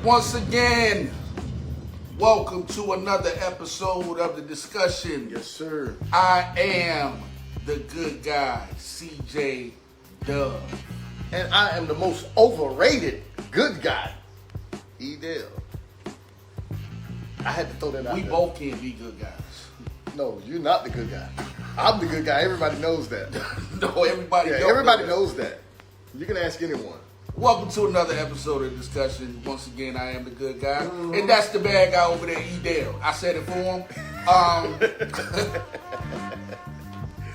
Once again, welcome to another episode of The Discussion. Yes, sir. I am the good guy, CJ Dub. And I am the most overrated good guy, Edel. I had to throw that out We there. both can't be good guys. No, you're not the good guy. I'm the good guy. Everybody knows that. No, everybody Yeah, knows everybody that. knows that. You can ask anyone. Welcome to another episode of Discussion. Once again, I am the good guy. And that's the bad guy over there, Edel. I said it for him.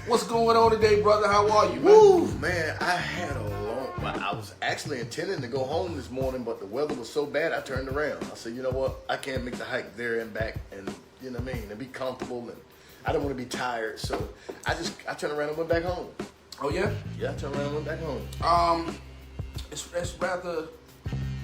What's going on today, brother? How are you, man? Woo, man, I had a long... Well, I was actually intending to go home this morning, but the weather was so bad, I turned around. I said, you know what? I can't make the hike there and back, and you know what I mean, and be comfortable, and I don't want to be tired, so I turned around and went back home. Oh, yeah? Yeah, I turned around and went back home. It's rather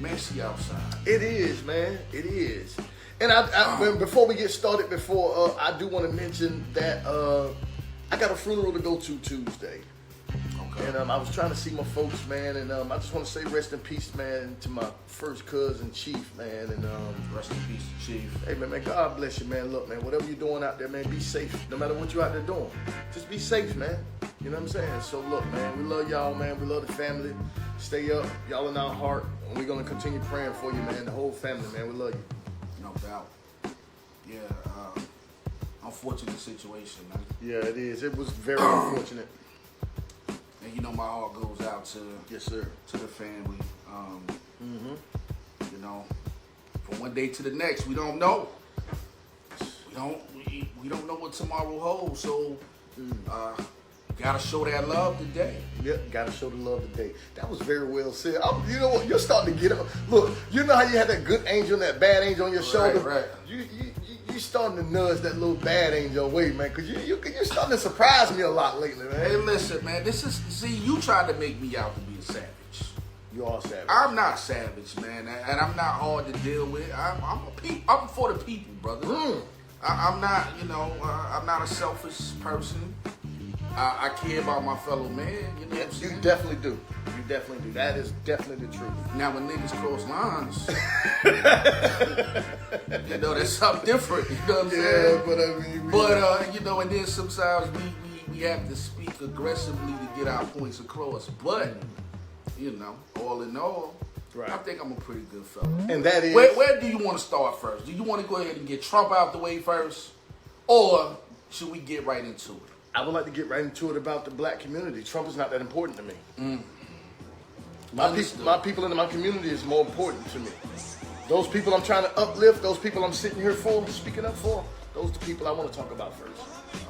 messy outside. It is, man. It is. And before we get started, I do want to mention that I got a funeral to go to Tuesday. Okay. And I was trying to see my folks, man, and I just want to say rest in peace, man, to my first cousin, Chief, man, and Rest in peace, Chief. hey, man, God bless you, man. Look, man, whatever you're doing out there, man, be safe. No matter what you're out there doing, just be safe, man. You know what I'm saying? So look, man, we love y'all, man. We love the family. Stay up, y'all in our heart, and we're gonna continue praying for you, man. The whole family, man. We love you. No doubt. Yeah, unfortunate situation, man. Yeah, it is. It was very unfortunate. And you know my heart goes out to Yes, sir. to the family. You know, from one day to the next, we don't know. We don't know what tomorrow holds. So, gotta show that love today. Yep, gotta show the love today. That was very well said. You know what? You're starting to get up. Look, you know how you had that good angel and that bad angel on your shoulder? Right. You starting to nudge that little bad angel away, man, because you're starting to surprise me a lot lately, man. Hey, listen, man. You tried to make me out to be a savage. You are savage. I'm not savage, man, and I'm not hard to deal with. I'm for the people, brother. I'm not, I'm not a selfish person. I care about my fellow man. You know what I'm saying? You definitely do. You definitely do. That is definitely the truth. Now, when niggas cross lines, that's something different. You know what I'm saying? But and then sometimes we have to speak aggressively to get our points across. But, all in all, right. I think I'm a pretty good fella. And that is... Where do you want to start first? Do you want to go ahead and get Trump out the way first? Or should we get right into it? I would like to get right into it about the black community. Trump is not that important to me. My people in my community is more important to me. Those people I'm trying to uplift, those people I'm sitting here for, speaking up for, those are the people I want to talk about first. Okay.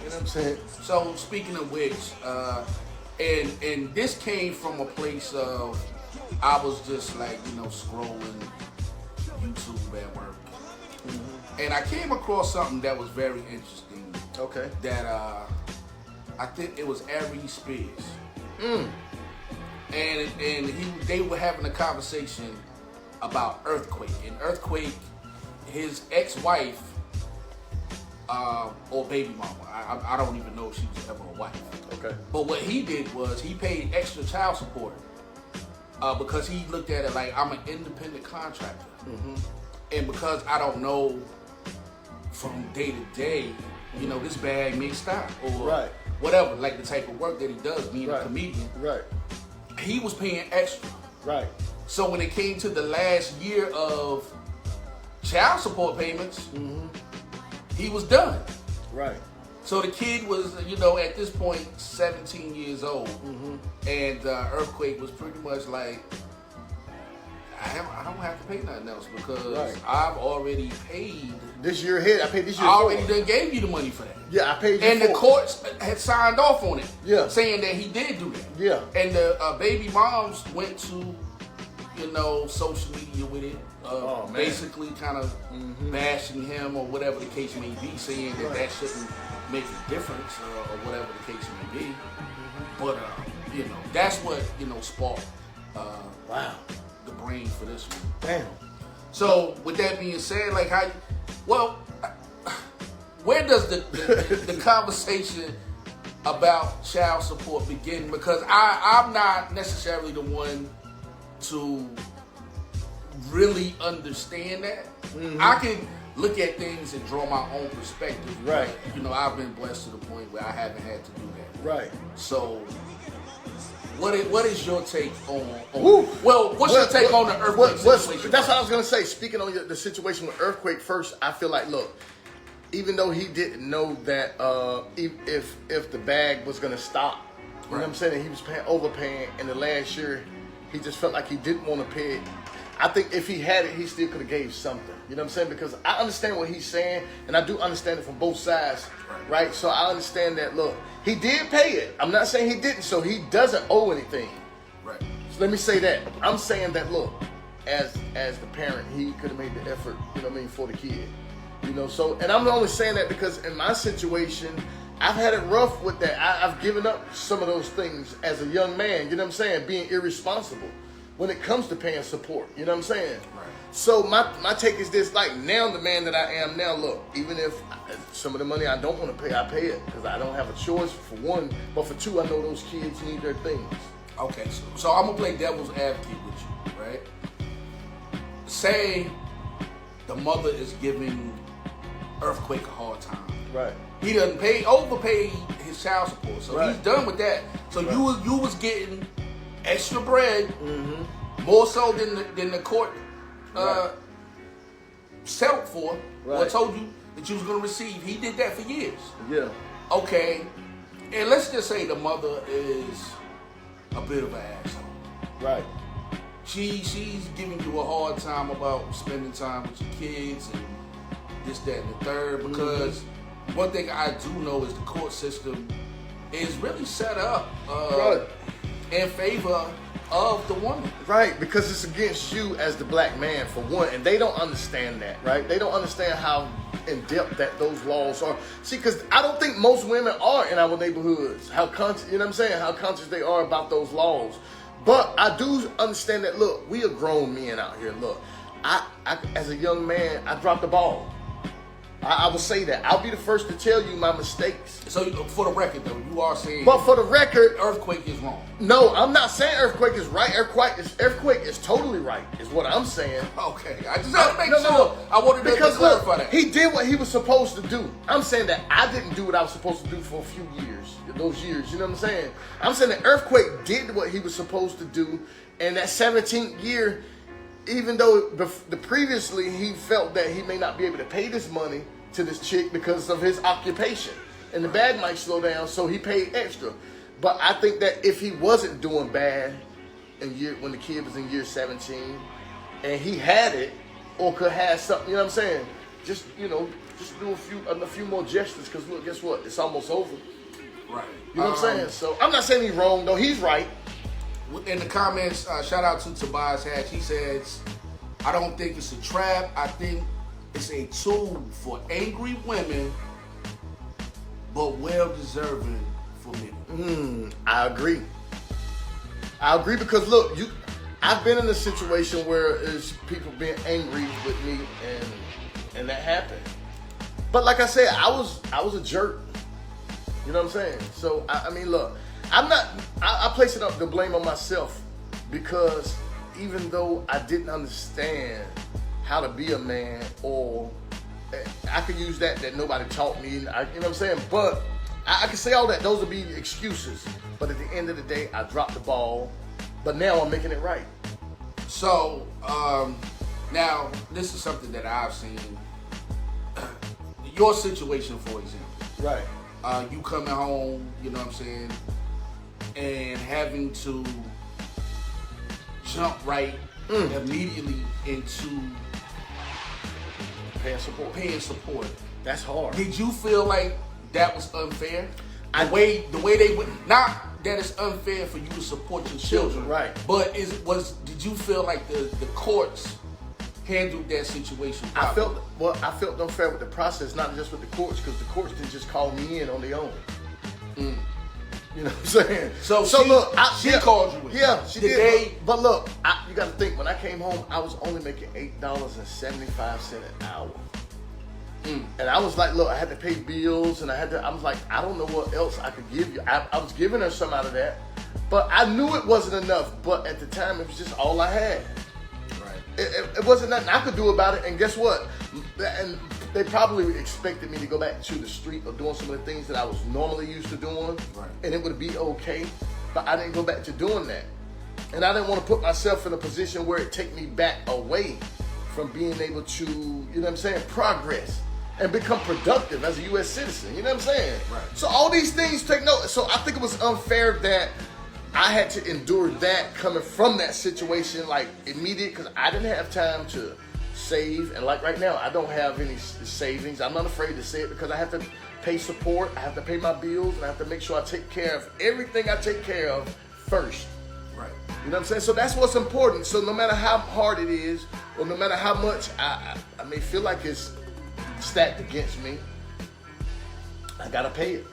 You know what I'm saying? So speaking of which, and this came from a place of I was just like, scrolling YouTube at work. And I came across something that was very interesting. Okay. That I think it was Aries Spears. And they were having a conversation about Earthquake. And Earthquake, his ex-wife, or baby mama, I don't even know if she was ever a wife. Okay. But what he did was he paid extra child support because he looked at it like, I'm an independent contractor. And because I don't know from day to day, this bag may stop or right. whatever, like the type of work that he does, being a comedian. Right. He was paying extra. Right. So when it came to the last year of child support payments, he was done. Right. So the kid was, at this point, 17 years old. And Earthquake was pretty much like, I don't have to pay nothing else because I've already paid. This year ahead, I paid this year. I already done gave you the money for that. Yeah, I paid you. And the courts had signed off on it. Yeah. Saying that he did do that. Yeah. And the baby moms went to, social media with it. Basically kind of bashing him or whatever the case may be, saying that shouldn't make a difference or whatever the case may be. But, that's what, sparked the brain for this one. Damn. So with that being said, where does the conversation about child support begin? Because I'm not necessarily the one to really understand that. I can look at things and draw my own perspective. Right. But, you know, I've been blessed to the point where I haven't had to do that. Right. So, what is your take on what's your take on the Earthquake situation? That's what I was going to say. Speaking on the situation with Earthquake first, I feel like, look, even though he didn't know that if the bag was going to stop, you know what I'm saying, he was overpaying, and the last year he just felt like he didn't want to pay it. I think if he had it, he still could have gave something. You know what I'm saying? Because I understand what he's saying, and I do understand it from both sides, right? So I understand that, look, he did pay it. I'm not saying he didn't, so he doesn't owe anything. Right. So let me say that. I'm saying that, look, as the parent, he could have made the effort, you know what I mean, for the kid. You know, so, and I'm only saying that because in my situation, I've had it rough with that. I've given up some of those things as a young man, you know what I'm saying, being irresponsible when it comes to paying support, you know what I'm saying? Right. So my take is this, like, now the man that I am now, look, even if some of the money I don't want to pay, I pay it because I don't have a choice, for one, but for two, I know those kids need their things. Okay, so I'm going to play devil's advocate with you, right? Say the mother is giving Earthquake a hard time. Right. He doesn't overpay his child support, so he's done with that. So you was getting extra bread, more so than the court settled for, or told you that you was going to receive. He did that for years. Yeah. Okay, and let's just say the mother is a bit of an asshole. Right. She's giving you a hard time about spending time with your kids and this, that, and the third, because one thing I do know is the court system is really set up in favor of the woman. Right, because it's against you as the black man, for one, and they don't understand that, right? They don't understand how in depth that those laws are. See, because I don't think most women are in our neighborhoods, how conscious, you know what I'm saying, how conscious they are about those laws. But I do understand that, look, we are grown men out here. Look, I as a young man, I dropped the ball. I will say that. I'll be the first to tell you my mistakes. So for the record, though, you are saying... But for the record... Earthquake is wrong. No, I'm not saying Earthquake is right. Earthquake is totally right, is what I'm saying. Okay. I just had to make sure. I wanted to clarify that. He did what he was supposed to do. I'm saying that I didn't do what I was supposed to do for a few years. Those years, you know what I'm saying? I'm saying that Earthquake did what he was supposed to do. And that 17th year, even though the previously he felt that he may not be able to pay this money to this chick because of his occupation, and the bag might slow down, so he paid extra. But I think that if he wasn't doing bad when the kid was in year 17, and he had it or could have something, you know what I'm saying? Just do a few more gestures, because look, guess what? It's almost over. Right. You know what I'm saying? So I'm not saying he's wrong though. He's right. In the comments, shout out to Tobias Hatch. He says, "I don't think it's a trap. I think it's a tool for angry women, but well-deserving for men." I agree. Because look, I've been in a situation where it's people being angry with me, and that happened. But like I said, I was a jerk. You know what I'm saying? So I mean, look, I place the blame on myself, because even though I didn't understand how to be a man, or I could use that nobody taught me, you know what I'm saying? But I can say all that. Those would be excuses. But at the end of the day, I dropped the ball. But now I'm making it right. So, now, this is something that I've seen. Your situation, for example. Right. You coming home, you know what I'm saying, and having to jump right immediately into paying support. That's hard. Did you feel like that was unfair? The way they would, not that it's unfair for you to support your children, right? But did you feel like the courts handled that situation properly? I felt unfair with the process, not just with the courts, because the courts didn't just call me in on their own. You know what I'm saying? So look, she called you in. Yeah, she did. But look, you got to think, when I came home, I was only making $8.75 an hour. And I was like, look, I had to pay bills, and I was like, I don't know what else I could give you. I was giving her some out of that, but I knew it wasn't enough. But at the time, it was just all I had. Right. It wasn't nothing I could do about it. And guess what? And they probably expected me to go back to the street or doing some of the things that I was normally used to doing, right. And it would be okay. But I didn't go back to doing that. And I didn't want to put myself in a position where it take me back away from being able to, you know what I'm saying, progress and become productive as a U.S. citizen. You know what I'm saying? Right. So all these things take note. So I think it was unfair that I had to endure that coming from that situation, like immediate, because I didn't have time to save. And like right now, I don't have any savings. I'm not afraid to say it because I have to pay support. I have to pay my bills, and I have to make sure I take care of everything I take care of first. Right. You know what I'm saying? So that's what's important. So no matter how hard it is, or no matter how much I may feel like it's stacked against me, I gotta pay it.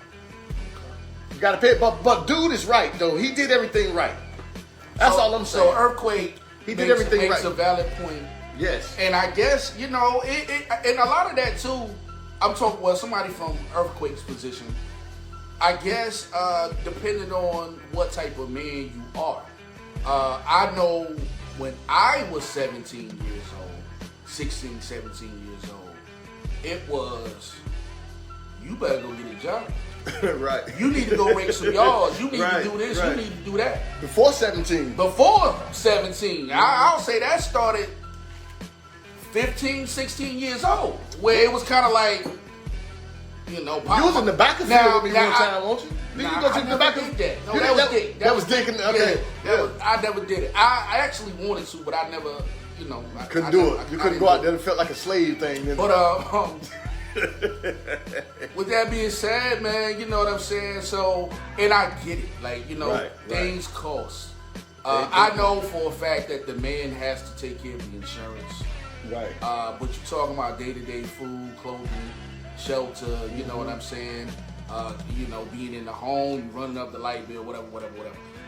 You gotta pay it. But dude is right though. He did everything right. That's all I'm saying. So Earthquake, he did everything makes right. a valid point. Yes. And I guess, you know, and a lot of that too, I'm talking, well, somebody from Earthquake's position, I guess, depending on what type of man you are. I know when I was 17 years old, 16, 17 years old, it was, you better go get a job. Right. You need to go rake some yards. You need Right, to do this. right. You need to do that. Before 17. Before 17. I'll say that started 15, 16 years old, where it was kind of like, you know, You was in the back of the field with me one time, won't you? Did you go to the back of that? No, you that was did Dick. That was Dick. Okay. Yeah, I never did it. I actually wanted to, but I never, you know. Couldn't do it. You couldn't go out there. It felt like a slave thing. Then. But with that being said, man, you know what I'm saying? So, and I get it. Like, you know, things cost. I know for a fact that the man has to take care of the insurance. Right. But you're talking about day-to-day food, clothing, shelter, you know what I'm saying? You know, being in the home, you running up the light bill, whatever.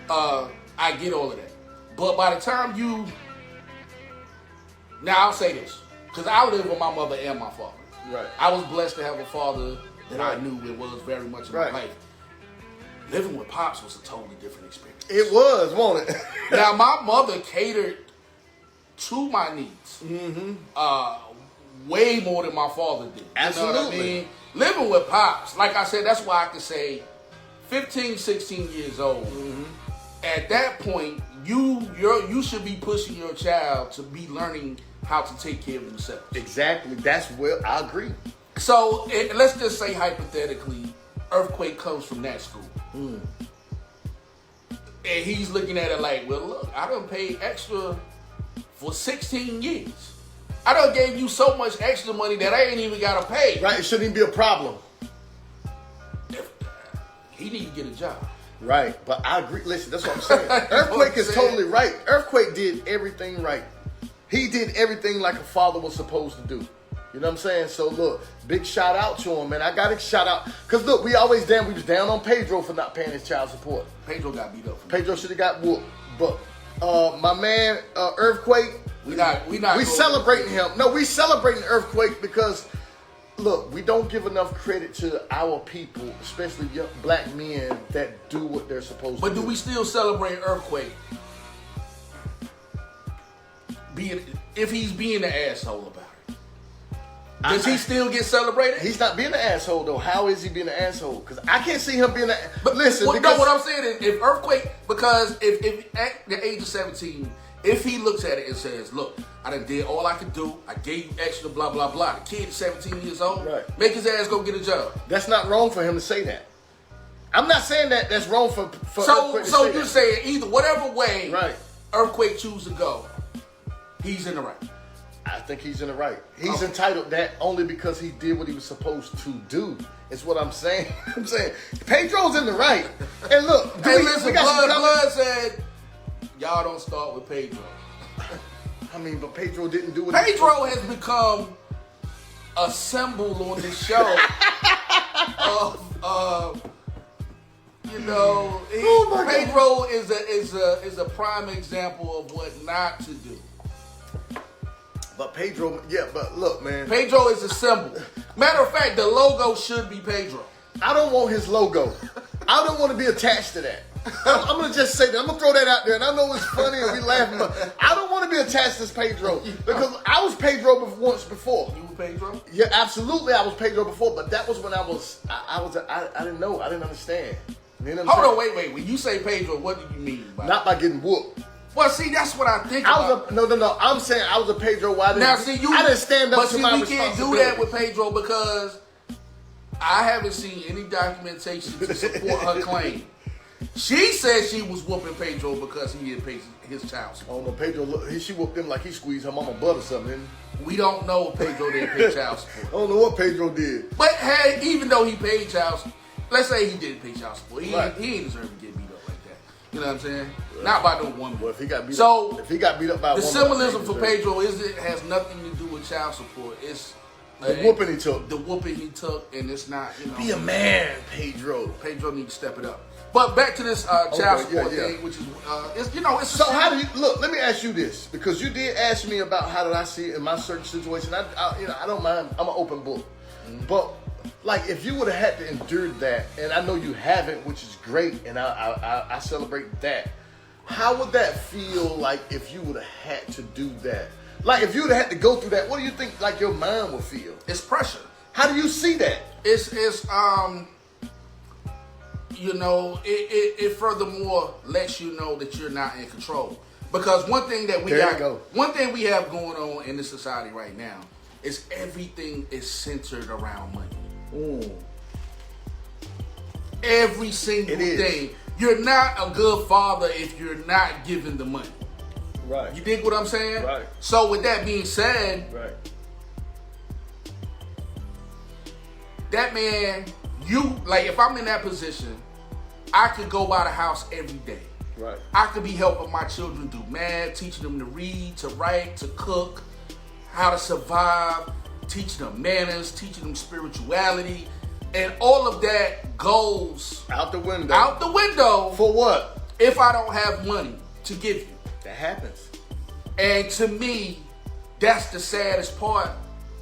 I get all of that. But by the time you... Now, I'll say this. Because I live with my mother and my father. Right. I was blessed to have a father that I knew it was very much in my life. Living with Pops was a totally different experience. It was, wasn't it? Now, my mother catered to my needs. Way more than my father did. Absolutely. You know what I mean? Living with Pops, like I said, that's why I can say 15, 16 years old. At that point, you should be pushing your child to be learning how to take care of themselves. Exactly. That's where I agree. So let's just say hypothetically, Earthquake comes from that school. And he's looking at it like, well, look, I done paid extra for 16 years. I done gave you so much extra money that I ain't even got to pay. Right. It shouldn't even be a problem. He need to get a job. Right. But I agree. Listen, that's what I'm saying. Earthquake is totally right. Earthquake did everything right. He did everything like a father was supposed to do. You know what I'm saying? So look, big shout out to him, man. I got to shout out. Because look, we was down on Pedro for not paying his child support. Pedro got beat up. Pedro should have got whooped. But my man, Earthquake, we celebrating him. No, we celebrating Earthquake because, look, we don't give enough credit to our people, especially young black men that do what they're supposed to do. But do we still celebrate Earthquake? If he's being an asshole about it. Does he still get celebrated? He's not being an asshole, though. How is he being an asshole? Because I can't see him being an... But listen, what I'm saying is, if Earthquake... Because if at the age of 17, if he looks at it and says, look, I done did all I could do. I gave you extra blah, blah, blah. The kid is 17 years old. Right. Make his ass go get a job. That's not wrong for him to say that. I'm not saying that that's wrong for So Earthquake to say you're that. saying either whatever way Right. Earthquake chooses to go, he's in the right. I think he's in the right. He's entitled that only because he did what he was supposed to do. Is what I'm saying. I'm saying Pedro's in the right. And look, listen, Blood said, y'all don't start with Pedro. I mean, but Pedro didn't do it. Pedro has become a symbol on this show of you know, Pedro is a prime example of what not to do. But Pedro, but look, man. Pedro is a symbol. Matter of fact, the logo should be Pedro. I don't want his logo. I don't want to be attached to that. I'm going to just say that. I'm going to throw that out there. And I know it's funny and we laughing, but I don't want to be attached as Pedro because I was Pedro once before. You were Pedro? Yeah, absolutely. I was Pedro before, but that was when I didn't know. I didn't understand. You know what I'm Hold saying? on, wait. When you say Pedro, what do you mean by Not by getting whooped. Well, see, that's what I think I about. was no. I'm saying I was a Pedro. Why didn't Now, see, I didn't stand up to my we can't do that with Pedro because I haven't seen any documentation to support her claim. She said she was whooping Pedro because he didn't pay his child support. Oh no, Pedro, she whooped him like he squeezed her mama butt or something. We don't know if Pedro didn't pay child support. I don't know what Pedro did. But hey, even though he paid child support, let's say he did pay child support, he ain't deserve to get beat up like that. You know what I'm saying? Right. Not by no woman. Well, if he got beat up by a woman, the symbolism for Pedro has nothing to do with child support. It's the whooping he took. The whooping he took, and it's not. Be a man, Pedro. Pedro needs to step it up. But back to this child support thing, which is, it's so how do you look? Let me ask you this, because you did ask me about how did I see it in my certain situation. I don't mind. I'm an open book, but like if you would have had to endure that, and I know you haven't, which is great, and I celebrate that. How would that feel like if you would have had to do that? Like if you would have had to go through that, what do you think like your mind would feel? It's pressure. How do you see that? It furthermore lets you know that you're not in control. Because one thing we have going on in this society right now is everything is centered around money. Every single thing. You're not a good father if you're not giving the money. Right. You dig what I'm saying? Right. So with that being said, right. That man, if I'm in that position, I could go by the house every day. Right. I could be helping my children do math, teaching them to read, to write, to cook, how to survive, teaching them manners, teaching them spirituality, and all of that goes out the window. Out the window. For what? If I don't have money to give you. That happens. And to me, that's the saddest part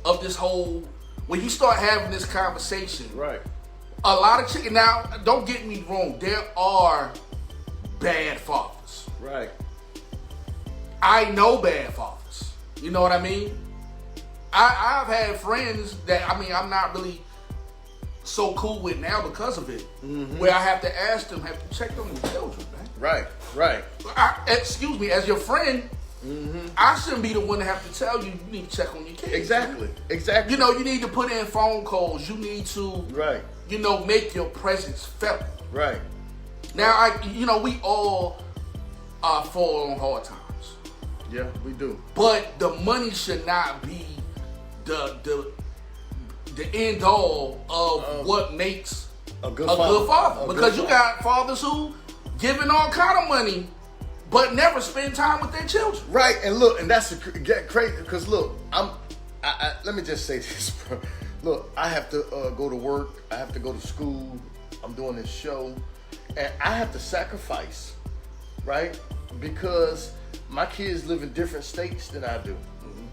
of this whole. When you start having this conversation, right? A lot of chicks. Now, don't get me wrong. There are bad fathers. Right. I know bad fathers. You know what I mean? I've had friends that I'm not really so cool with now because of it. Mm-hmm. Where I have to ask them, have you checked on your children, man? Right. Right. Excuse me, as your friend. Mm-hmm. I shouldn't be the one to have to tell you need to check on your kids. Exactly. Man. Exactly. You need to put in phone calls. You need to, make your presence felt. Right. Now, we all fall on hard times. Yeah, we do. But the money should not be the end all of what makes a good father. Because you got fathers who giving all kind of money, but never spend time with their children. Right, and look, and that's crazy because look, let me just say this, bro. Look, I have to go to work. I have to go to school. I'm doing this show, and I have to sacrifice, right? Because my kids live in different states than I do. Mm-hmm.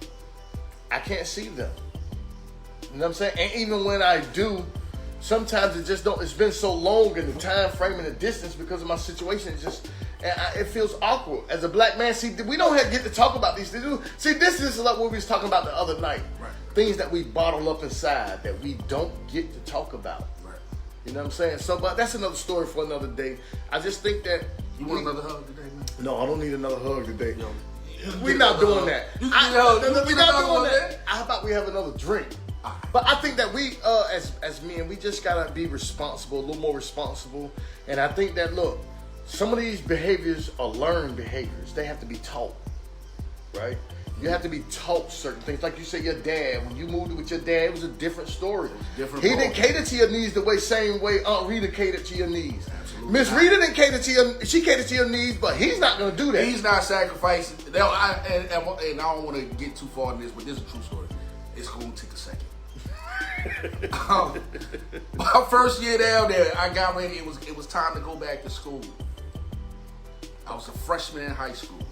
I can't see them. You know what I'm saying? And even when I do, sometimes it just don't. It's been so long in the time frame and the distance because of my situation. It feels awkward as a black man. See, we don't get to talk about these things. See, this is like what we was talking about the other night. Right. Things that we bottle up inside that we don't get to talk about. Right. You know what I'm saying? So, but that's another story for another day. I just think that you want another hug today, man. No, I don't need another hug today. Yo, we're not doing that. We're not doing that. How about we have another drink? But I think that we, as men, we just gotta be responsible, a little more responsible. And I think that some of these behaviors are learned behaviors. They have to be taught, right? You have to be taught certain things. Like you said, your dad, when you moved with your dad, it was a different story. He didn't cater to your needs the same way Aunt Rita catered to your needs. Miss Rita didn't cater to she catered to your needs, but he's not going to do that. He's not sacrificing. And I don't want to get too far in this, but this is a true story. It's going to take a second. My first year down there, I got ready. It was time to go back to school. I was a freshman in high school,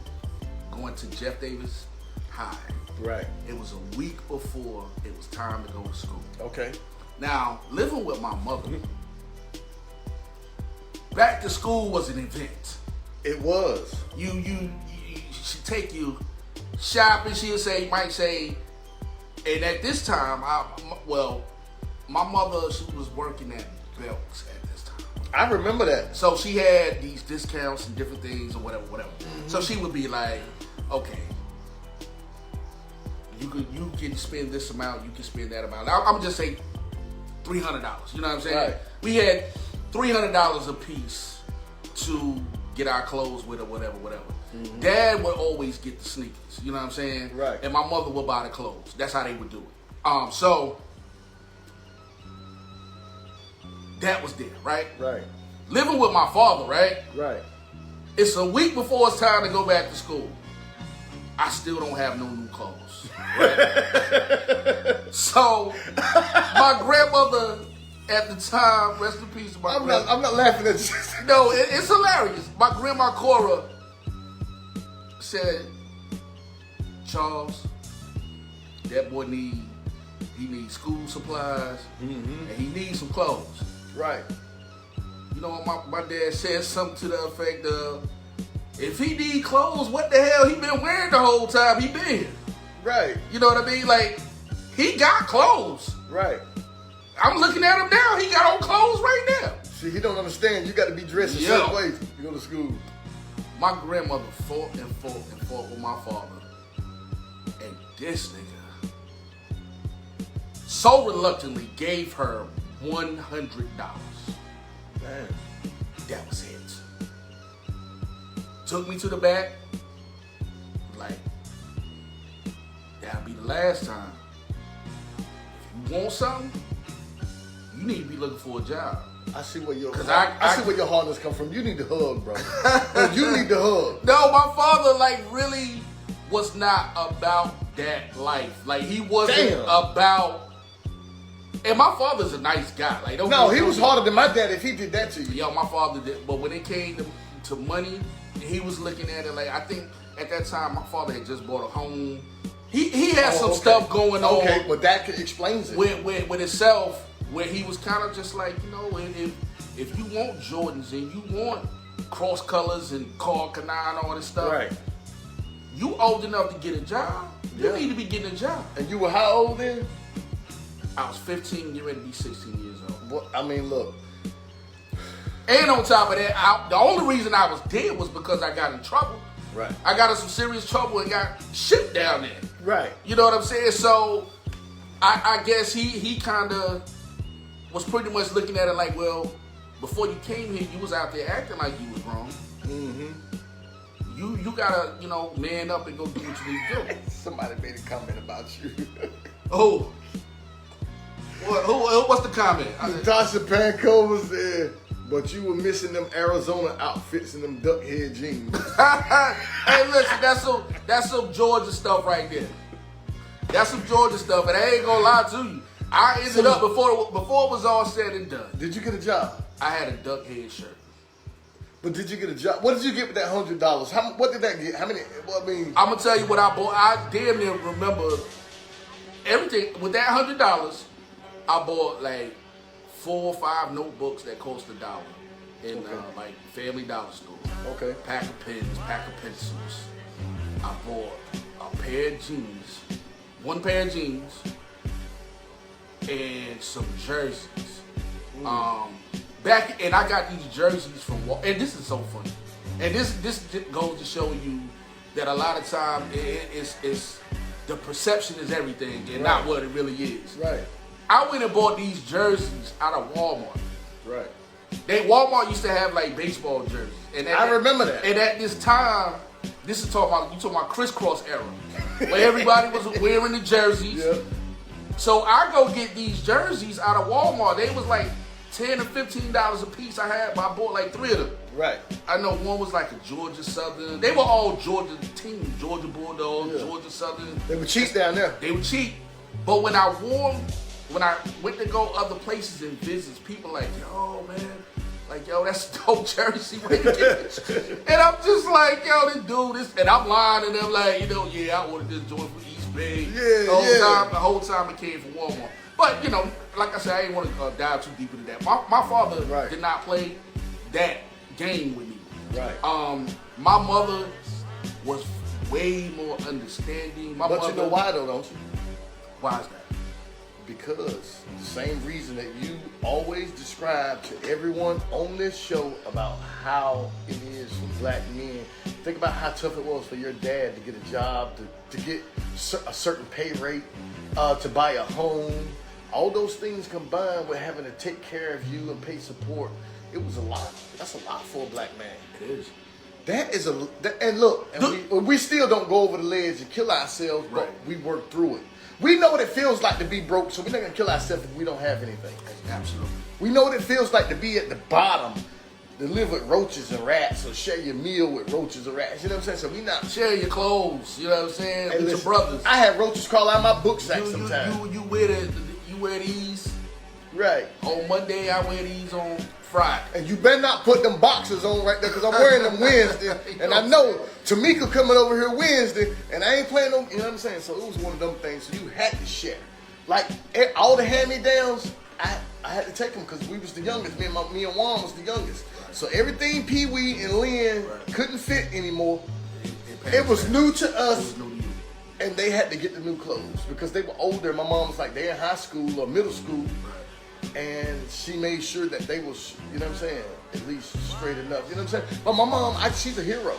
going to Jeff Davis High. Right. It was a week before it was time to go to school. Okay. Now, living with my mother, back to school was an event. It was. She take you shopping, might say, and at this time, my mother, she was working at Belk's at this time. I remember that. So she had these discounts and different things or whatever. Mm-hmm. So she would be like, okay, you can spend this amount, you can spend that amount. I'm just saying $300. You know what I'm saying? Right. We had $300 a piece to get our clothes with or whatever. Mm-hmm. Dad would always get the sneakers. You know what I'm saying? Right. And my mother would buy the clothes. That's how they would do it. So that was there, right? Right. Living with my father, right? Right. It's a week before it's time to go back to school. I still don't have no new clothes. Right? So my grandmother at the time, rest in peace, I'm not laughing at you. No, it's hilarious. My grandma Cora said, Charles, that boy needs school supplies, and he needs some clothes. Right. You know, my dad said something to the effect of, if he need clothes, what the hell he been wearing the whole time he been? Right. You know what I mean? Like, he got clothes. Right. I'm looking at him now. He got on clothes right now. See, he don't understand. You got to be dressed a certain way to go to school. My grandmother fought with my father. And this nigga so reluctantly gave her $100. Man. That was it. Took me to the back. Like, that'll be the last time. If you want something, you need to be looking for a job. I see where your I see where your hardness come from. You need to hug, bro. You need to hug. No, my father really was not about that life. Like, he wasn't about. And my father's a nice guy. Like, he was harder than my dad if he did that to you. Yo, my father did. But when it came to money, he was looking at it like, I think at that time my father had just bought a home. He had some stuff going on. Okay, but that explains it. With itself. Where he was kind of just like, you know, if you want Jordans and you want cross colors and Carl Canine and all this stuff, right? You old enough to get a job. You need to be getting a job. And you were how old then? I was 15, getting ready to be 16 years old. Well, I mean, look. And on top of that, the only reason I was there was because I got in trouble. Right. I got in some serious trouble and got shipped down there. Right. You know what I'm saying? So I guess he kind of was pretty much looking at it like, well, before you came here, you was out there acting like you was wrong. Mm-hmm. You gotta, you know, man up and go do what you need to do. Somebody made a comment about you. Oh. What's the comment? Tasha Panko was there, but you were missing them Arizona outfits and them duck head jeans. Hey, listen, that's some Georgia stuff right there. That's some Georgia stuff, and I ain't gonna lie to you. I ended up before it was all said and done. Did you get a job? I had a duck head shirt. But did you get a job? What did you get with that $100? What did that get? How many? Well, I mean, I'm gonna tell you what I bought. I damn near remember everything with that $100. I bought like 4 or 5 notebooks that cost $1 in like Family Dollar Store. Okay. Pack of pens, pack of pencils. I bought a pair of jeans, 1 pair of jeans, and some jerseys. And I got these jerseys from and this is so funny. And this goes to show you that a lot of time it's the perception is everything and not what it really is. Right. I went and bought these jerseys out of Walmart. Right. Walmart used to have like baseball jerseys. And I remember that. And at this time, you talking about crisscross era, where everybody was wearing the jerseys. Yep. So I go get these jerseys out of Walmart. They was like $10 or $15 a piece. I bought like 3 of them. Right. I know one was like a Georgia Southern. They were all Georgia teams, Georgia Bulldogs, Georgia Southern. They were cheap down there. They were cheap. But when I went to go other places and visits, people like, yo, man, like, yo, that's a dope jersey. Where you get it? And I'm just like, yo, this dude, and I'm lying, and they're like, you know, yeah, I ordered this joint from East Bay. The whole time it came from Walmart. But, you know, like I said, I didn't want to dive too deep into that. My father did not play that game with me. Right. My mother was way more understanding. My But mother, you know why though, don't you? Why is that? Because the same reason that you always describe to everyone on this show about how it is for black men. Think about how tough it was for your dad to get a job, to get a certain pay rate, to buy a home. All those things combined with having to take care of you and pay support, it was a lot. That's a lot for a black man. It is. That is and look, and we still don't go over the ledge and kill ourselves, but Right. we work through it. We know what it feels like to be broke, so we're not gonna kill ourselves if we don't have anything. Absolutely. We know what it feels like to be at the bottom, to live with roaches and rats, or share your meal with roaches and rats. You know what I'm saying? So we not Share your clothes. You know what I'm saying? Hey, With listen, your brothers. I have roaches crawl out my book sack sometimes. You wear these. Right. On Monday, I wear these on Friday. And you better not put them boxers on right there, because I'm wearing them Wednesday. And I know Tamika coming over here Wednesday, and I ain't playing them, you know what I'm saying? So it was one of them things, so you had to share. Like, all the hand-me-downs, I had to take them because we was the youngest. Me and Juan was the youngest. So everything Pee-wee and Lynn couldn't fit anymore. It was new to us. It was new to you. And they had to get the new clothes because they were older. My mom was like, they're in high school or middle school. And she made sure that they was, you know what I'm saying, at least straight enough. You know what I'm saying? But my mom, she's a hero.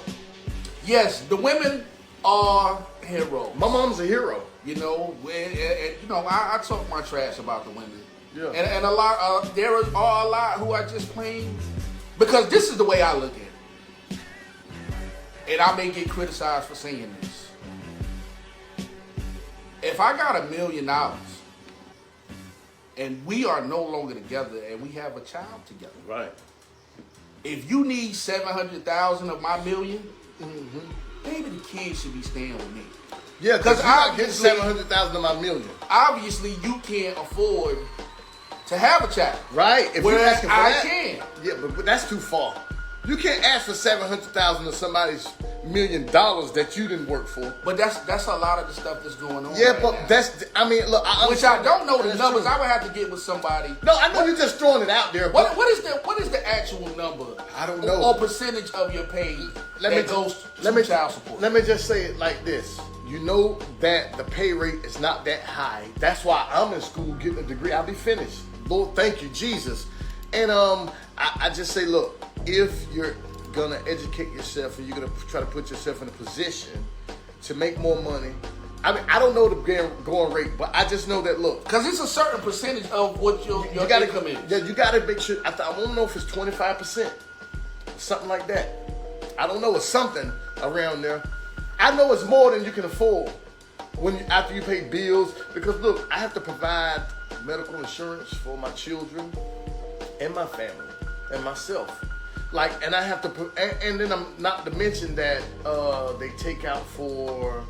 Yes, the women are heroes. My mom's a hero. You know, I talk my trash about the women. Yeah. And a lot, there are a lot who are just plain, because this is the way I look at it. And I may get criticized for saying this. If I got $1 million and we are no longer together and we have a child together, Right. if you need 700,000 of my $1 million, maybe the kids should be staying with me. Yeah, because I I'm getting 700,000 of my $1 million. Obviously, you can't afford to have a child. Right. If you're Whereas asking for I that, can. Yeah, but that's too far. You can't ask for 700,000 of somebody's $1 million that you didn't work for. But that's a lot of the stuff that's going on. Yeah, right but now. that's, I mean, look, Which I don't know the That's numbers. true. I would have to get with somebody. No, I know you're just throwing it out there. But What is the actual number? I don't know. Or percentage of your pay that goes to child support? Let me just say it like this. You know that the pay rate is not that high. That's why I'm in school getting a degree. I'll be finished. Lord, thank you, Jesus. And I just say, look, if you're gonna educate yourself and you're gonna try to put yourself in a position to make more money, I mean, I don't know the going rate, but I just know that, look, Because it's a certain percentage of what your gotta income is. Yeah, you gotta make sure. I don't know if it's 25%, something like that. I don't know. It's something around there. I know it's more than you can afford after you pay bills. Because look, I have to provide medical insurance for my children and my family and myself. Like, and I have to put, and then I'm not to mention that they take out for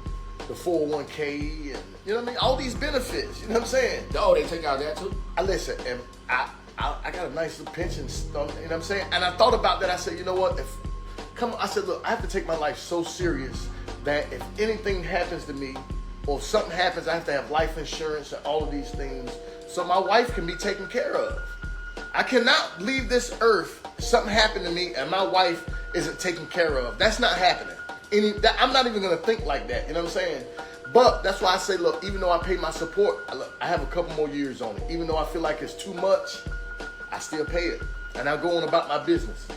the 401k and you know what I mean, all these benefits. You know what I'm saying? Oh, they take out that too? I listen, and I got a nice little pension stuff, you know what I'm saying? And I thought about that. I said, you know what? I said, look, I have to take my life so serious that if anything happens to me or if something happens, I have to have life insurance and all of these things so my wife can be taken care of. I cannot leave this earth, something happened to me, and my wife isn't taken care of. That's not happening. I'm not even going to think like that, you know what I'm saying? But that's why I say, look, even though I pay my support, I have a couple more years on it. Even though I feel like it's too much, I still pay it. And I go on about my business.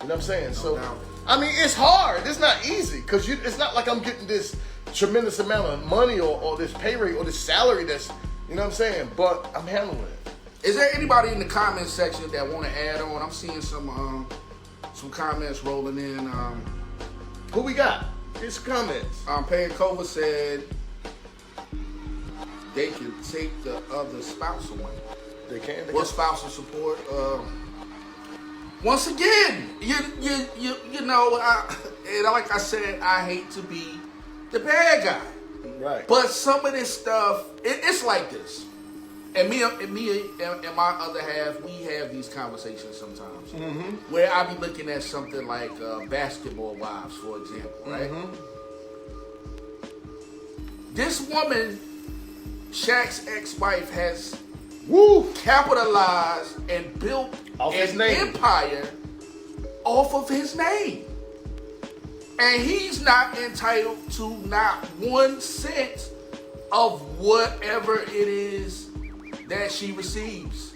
You know what I'm saying? So, I mean, it's hard. It's not easy because it's not like I'm getting this tremendous amount of money or this pay rate or this salary that's, you know what I'm saying? But I'm handling it. Is there anybody in the comment section that want to add on? I'm seeing some comments rolling in. Who we got? Here's comments. Payne Cova said they can take the other spouse away. They can. What spousal support? Once again, you know, and like I said, I hate to be the bad guy. Right. But some of this stuff, it's like this. And me and my other half, we have these conversations sometimes. Mm-hmm. Where I be looking at something like Basketball Wives, for example, right? Mm-hmm. This woman, Shaq's ex-wife, has capitalized and built an empire off of his name. And he's not entitled to not 1 cent of whatever it is that she receives.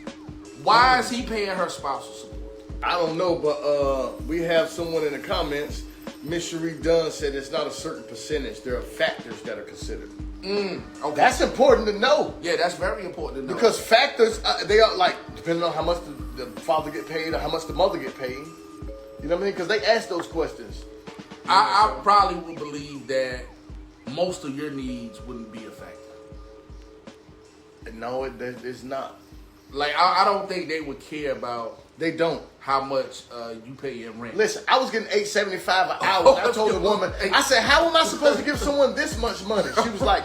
Why is he paying her spousal support? I don't know, but we have someone in the comments. Miss Cherie Dunn said it's not a certain percentage. There are factors that are considered. Okay. That's important to know. Yeah, that's very important to know. Because factors, they are like, depending on how much the father get paid or how much the mother get paid. You know what I mean? Because they ask those questions. I probably would believe that most of your needs wouldn't be a factor. No, it's not. Like, I don't think they would care about They don't. how much you pay in rent. Listen, I was getting $8.75 an hour. I told the woman, I said, how am I supposed to give someone this much money? She was like,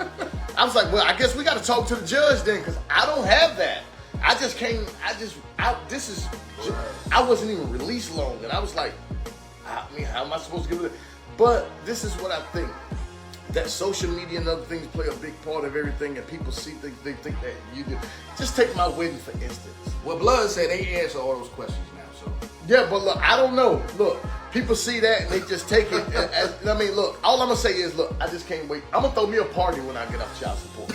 I was like, well, I guess we got to talk to the judge then, because I don't have that. I just can't, I wasn't even released long. And I was like, I mean, how am I supposed to give it? But this is what I think. That social media and other things play a big part of everything, and people see they think that you do. Just take my wedding for instance. Well, Blood said they answer all those questions now, so. Yeah, but look, I don't know. Look, people see that and they just take it. I mean, look, all I'm gonna say is, look, I just can't wait. I'm gonna throw me a party when I get off child support.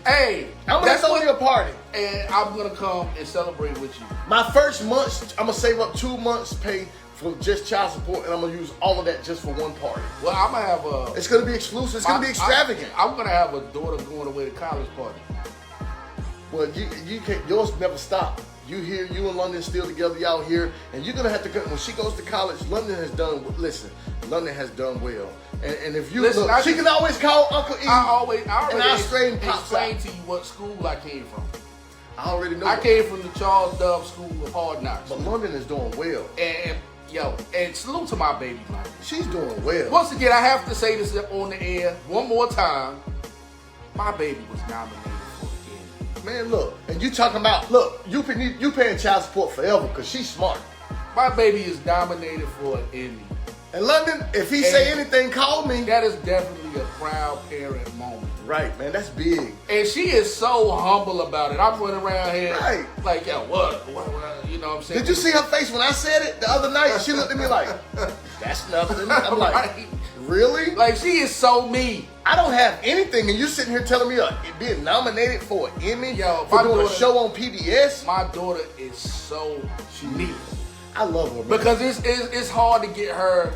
Hey, I'm gonna throw me a party, and I'm gonna come and celebrate with you. My first month, I'm gonna save up 2 months' pay for just child support, and I'm gonna use all of that just for one party. Well, I'm gonna have a. It's gonna be exclusive. It's gonna be extravagant. I'm gonna have a daughter going away to college party. Well, you can't. Yours never stop. You here, you and London still together, y'all here, and you're gonna have to go. When she goes to college, London has done. Listen, London has done well, and if you Listen, look, she can always call Uncle E. I already explained to you what school I came from. I already know. I came from the Charles Dove School of Hard Knocks. But London is doing well. And salute to my baby, London. She's doing well. Once again, I have to say this on the air one more time. My baby was nominated for the Emmy. Man, look, and you talking about, look, you paying child support forever because she's smart. My baby is nominated for an Emmy. And London, if he say anything, call me. That is definitely a proud parent moment. Right, man, that's big. And she is so humble about it. I'm running around here Right. like, yo, what? You know what I'm saying? Did you see her face when I said it the other night? She looked at me like, that's nothing. I'm like, Right. really? Like, she is so me. I don't have anything, and you sitting here telling me being nominated for an Emmy for doing a show on PBS? My daughter is so me. I love her, man. Because it's hard to get her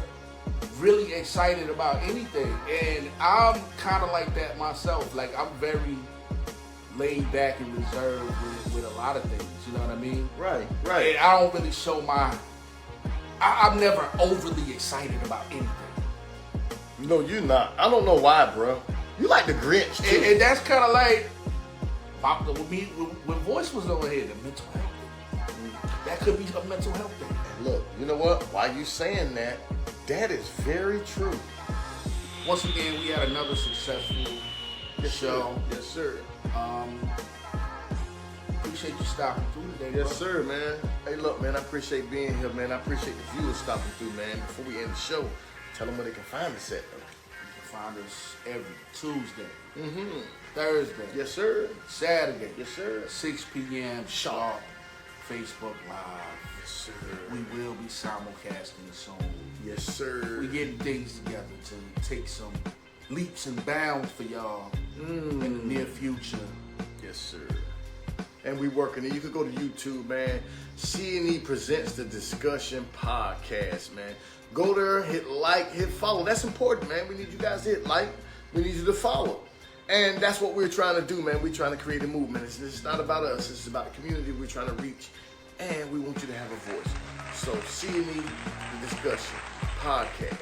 really excited about anything. And I'm kind of like that myself. Like, I'm very laid back and reserved with a lot of things. You know what I mean? Right. And I don't really show I'm never overly excited about anything. No, you're not. I don't know why, bro. You like the Grinch, too. And that's kind of like, when Voice was over here, the mental health thing. That could be a mental health thing. And look, you know what? Why you saying that, that is very true. Once again, we had another successful show. Yes, sir. Appreciate you stopping through today, Yes, bro. sir, man. Hey, look, man, I appreciate being here, man. I appreciate the viewers stopping through, man. Before we end the show, tell them where they can find us at. You can find us every Tuesday, Thursday, Yes, sir. Saturday, Yes, sir. 6 p.m. sharp, Facebook Live. Yes, sir. We will be simulcasting soon. Yes, sir. We're getting things together to take some leaps and bounds for y'all in the near future. Yes, sir. And we working it. You could go to YouTube, man. C&E Presents the Discussion Podcast, man. Go there, hit like, hit follow. That's important, man. We need you guys to hit like. We need you to follow. And that's what we're trying to do, man. We're trying to create a movement. It's not about us. It's about the community we're trying to reach. And we want you to have a voice. So C&E, the Discussion Podcast.